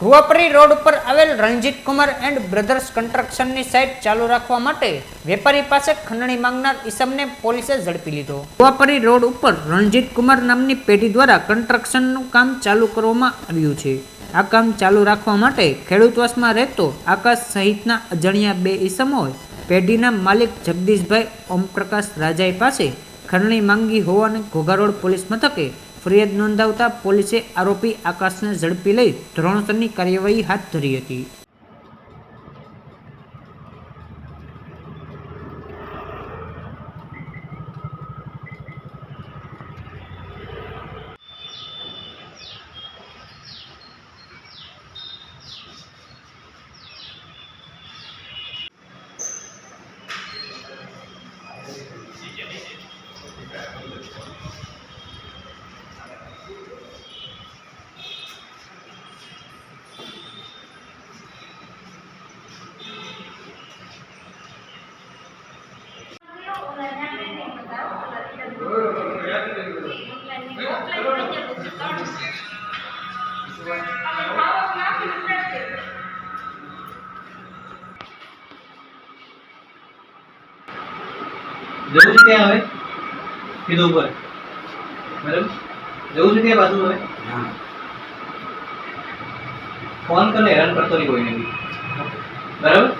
ભુવાપરી road ઉપર આવેલ Ranjit Kumar and brothers કન્સ્ટ્રક્શનની સાઇટ ચાલુ રાખવા માટે વેપારી પાસે ખંડણી માંગનાર ઈસમને પોલીસે ઝડપી લીધો। ભુવાપરી રોડ ઉપર રણજીત કુમાર નામની પેઢી દ્વારા કન્સ્ટ્રક્શનનું કામ ચાલુ કરવામાં આવ્યું છે। આ કામ ચાલુ રાખવા માટે ખેડૂતવાસમાં રહેતો આકાશ સહિતના અજાણ્યા બે ઈસમોએ પેઢીના માલિક જગદીશભાઈ ઓમપ્રકાશ રાજાઈ પાસે ખંડણી માંગી હોવાની ઘોઘા રોડ પોલીસ મથકે ફરિયાદ નોંધાવતા પોલીસે આરોપી આકાશને ઝડપી લઈ ધોરણસરની કાર્યવાહી હાથ ધરી હતી। जरूर से क्या है किधर ऊपर मतलब जरूर से क्या बाजू है हाँ फोन कर हैरान करता नहीं कोई नहीं बराबर।